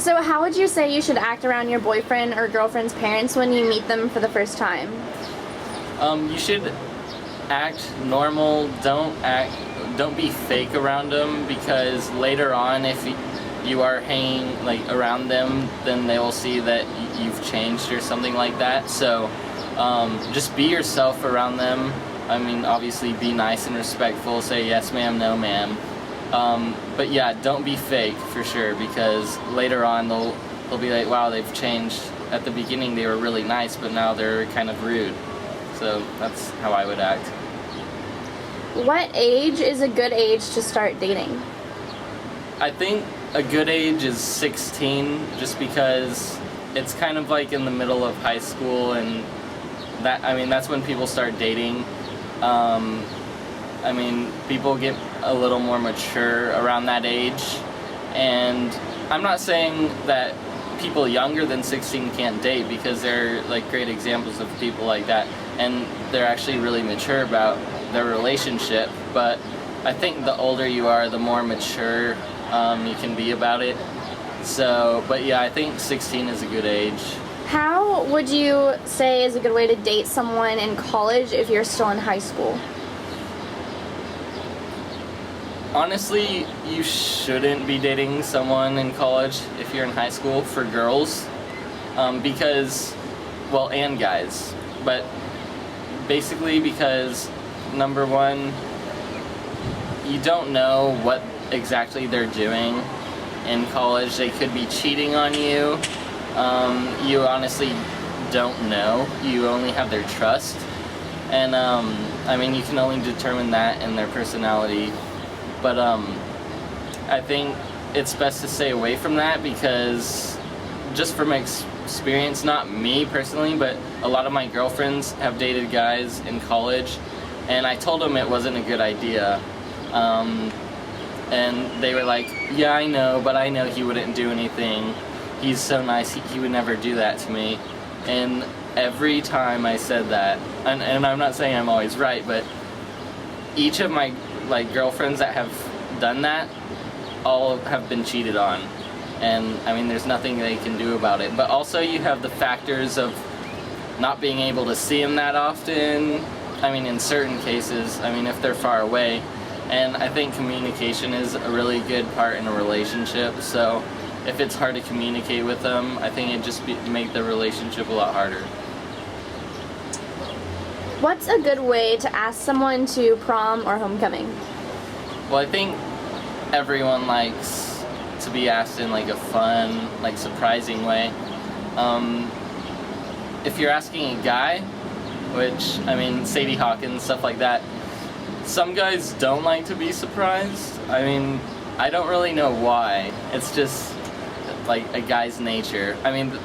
So how would you say you should act around your boyfriend or girlfriend's parents when you meet them for the first time? You should act normal. Don't be fake around them, because later on, if you are hanging like around them, then they will see that you've changed or something like that. So just be yourself around them. I mean, obviously be nice and respectful. Say yes ma'am, no ma'am. But yeah, don't be fake for sure, because later on they'll be like, wow, they've changed. At the beginning they were really nice, but now they're kind of rude. So that's how I would act. What age is a good age to start dating? I think a good age is 16, just because it's kind of like in the middle of high school, and that's when people start dating. People get a little more mature around that age, and I'm not saying that people younger than 16 can't date, because they're like great examples of people like that, and they're actually really mature about their relationship. But I think the older you are, the more mature you can be about it. So, but yeah, I think 16 is a good age. How would you say is a good way to date someone in college if you're still in high school? Honestly, you shouldn't be dating someone in college if you're in high school, for girls, because, well, and guys, but basically because, number one, you don't know what exactly they're doing in college. They could be cheating on you. You honestly don't know. You only have their trust, and you can only determine that in their personality. But I think it's best to stay away from that, because just from experience, not me personally, but a lot of my girlfriends have dated guys in college, and I told them it wasn't a good idea. And they were like, yeah, I know, but I know he wouldn't do anything. He's so nice, he would never do that to me. And every time I said that, and I'm not saying I'm always right, but each of my girlfriends that have done that all have been cheated on, and there's nothing they can do about it. But also you have the factors of not being able to see them that often. In certain cases, if they're far away, and I think communication is a really good part in a relationship. So if it's hard to communicate with them, I think it just make the relationship a lot harder. What's a good way to ask someone to prom or homecoming? Well, I think everyone likes to be asked in like a fun, surprising way. If you're asking a guy, which, Sadie Hawkins, stuff like that, some guys don't like to be surprised. I don't really know why. It's just like a guy's nature.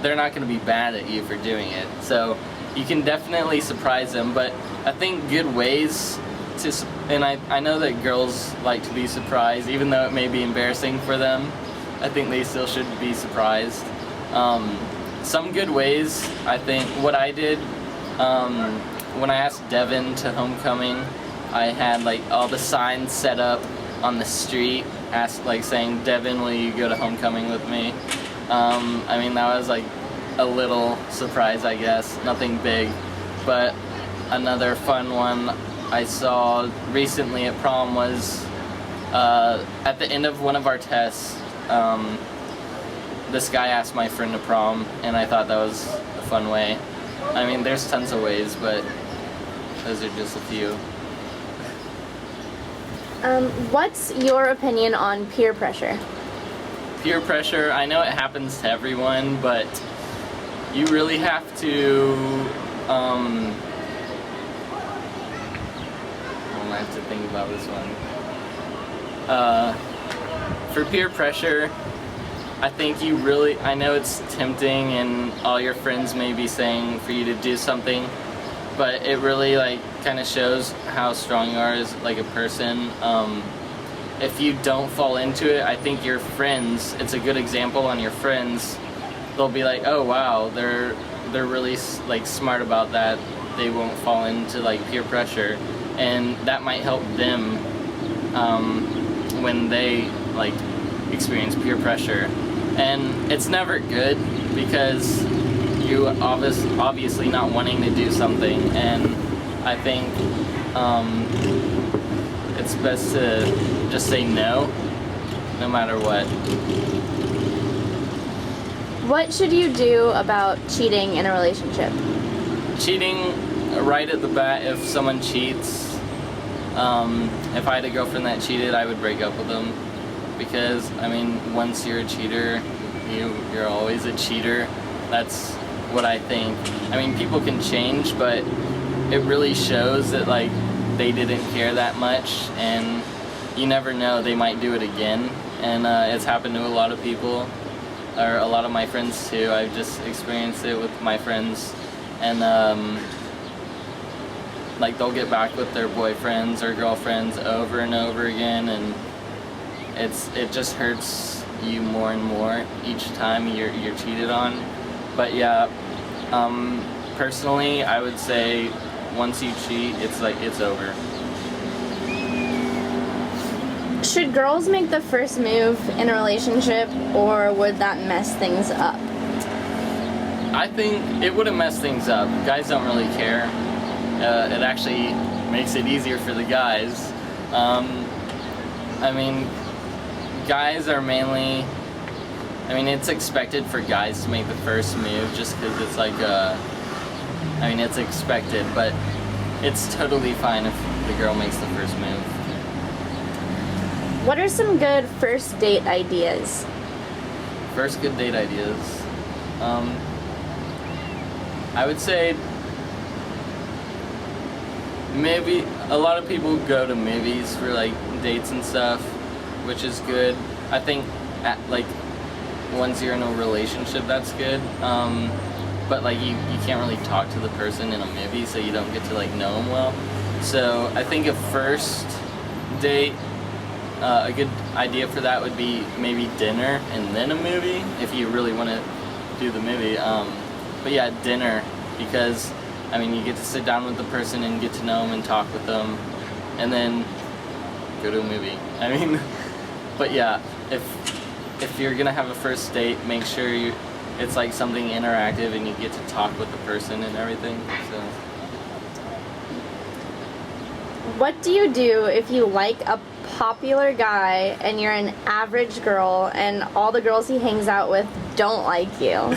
They're not going to be mad at you for doing it. So you can definitely surprise them, but I think good ways to, and I know that girls like to be surprised, even though it may be embarrassing for them. I think they still should be surprised. Some good ways, I think, what I did, when I asked Devin to homecoming, I had all the signs set up on the street, saying, Devin, will you go to homecoming with me? That was a little surprise, I guess, nothing big. But another fun one I saw recently at prom was at the end of one of our tests, this guy asked my friend to prom, and I thought that was a fun way. There's tons of ways, but those are just a few. What's your opinion on peer pressure? Peer pressure, I know it happens to everyone, but you really have to, I have to think about this one. For peer pressure, I think I know it's tempting and all your friends may be saying for you to do something, but it really kind of shows how strong you are as a person. If you don't fall into it, I think your friends, it's a good example on your friends. They'll be like, oh wow, they're really smart about that. They won't fall into peer pressure, and that might help them when they experience peer pressure. and it's never good because you obviously not wanting to do something, and I think it's best to just say no matter what. What should you do about cheating in a relationship? Cheating right at the bat, if someone cheats, if I had a girlfriend that cheated, I would break up with them, because I mean, once you're a cheater, you're always a cheater. That's what I think. I mean, people can change, but it really shows that like they didn't care that much, and you never know, they might do it again. And it's happened to a lot of people, or a lot of my friends too. I've just experienced it with my friends, and like they'll get back with their boyfriends or girlfriends over and over again, and it just hurts you more and more each time you're cheated on. But yeah, personally, I would say once you cheat, it's like it's over. Should girls make the first move in a relationship, or would that mess things up? I think it wouldn't mess things up. Guys don't really care. It actually makes it easier for the guys. I mean, guys are mainly, I mean, it's expected for guys to make the first move just because it's like, I mean, it's expected, but it's totally fine if the girl makes the first move. What are some good first date ideas? First good date ideas. I would say maybe a lot of people go to movies for like dates and stuff, which is good. I think like once you're in a relationship, that's good. But like you can't really talk to the person in a movie, so you don't get to like know them well. So I think a first date, a good idea for that would be maybe dinner and then a movie, if you really want to do the movie. But yeah, dinner, because I mean you get to sit down with the person and get to know them and talk with them, and then go to a movie. I mean, but yeah, if you're gonna have a first date, make sure it's like something interactive and you get to talk with the person and everything. So. What do you do if you like a popular guy and you're an average girl and all the girls he hangs out with don't like you?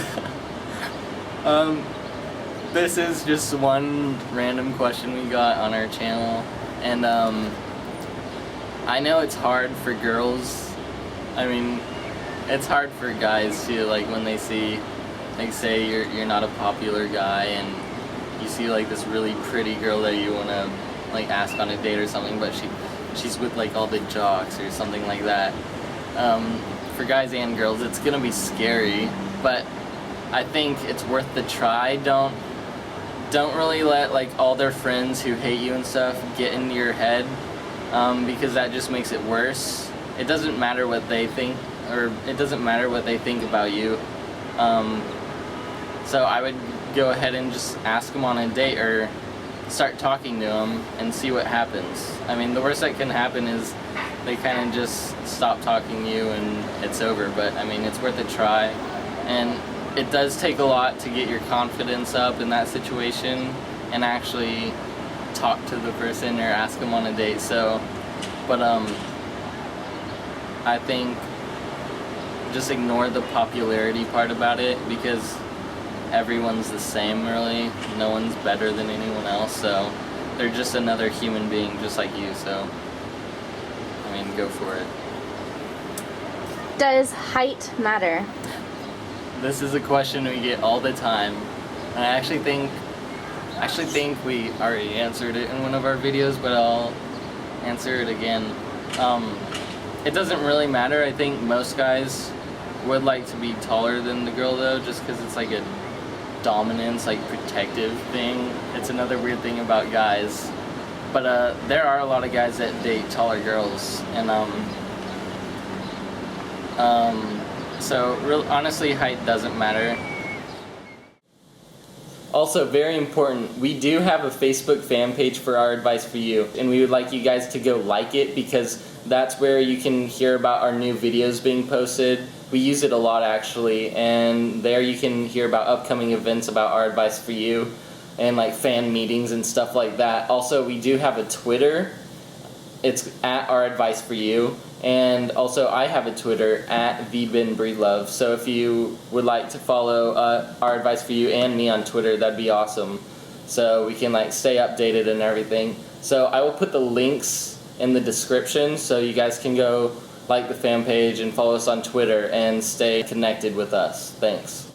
This is just one random question we got on our channel, and I know it's hard for girls. I mean, it's hard for guys too, like when they see, like say you're not a popular guy and you see like this really pretty girl that you want to like ask on a date or something, but she's with like all the jocks or something like that. For guys and girls, it's gonna be scary, but I think it's worth the try. Don't really let like all their friends who hate you and stuff get into your head, because that just makes it worse. It doesn't matter what they think, or it doesn't matter what they think about you. So I would go ahead and just ask them on a date or start talking to them and see what happens. I mean, the worst that can happen is they kind of just stop talking to you and it's over, but I mean, it's worth a try. And it does take a lot to get your confidence up in that situation and actually talk to the person or ask them on a date. So, but I think just ignore the popularity part about it, because everyone's the same really. No one's better than anyone else, so they're just another human being just like you. So, I mean, go for it. Does height matter? This is a question we get all the time, and I actually think we already answered it in one of our videos, but I'll answer it again. It doesn't really matter. I think most guys would like to be taller than the girl though, just because it's like a dominance, like protective thing. It's another weird thing about guys, but there are a lot of guys that date taller girls, and so honestly, height doesn't matter. Also, very important, we do have a Facebook fan page for Our Advice for You, and we would like you guys to go like it, because that's where you can hear about our new videos being posted, We use it a lot actually, and there you can hear about upcoming events about Our Advice for You, and like fan meetings and stuff like that. Also, we do have a Twitter. It's at Our Advice for You, and also I have a Twitter at VBinBreedLove. So if you would like to follow Our Advice for You and me on Twitter, that'd be awesome. So we can like stay updated and everything. So I will put the links in the description so you guys can go like the fan page and follow us on Twitter and stay connected with us. Thanks.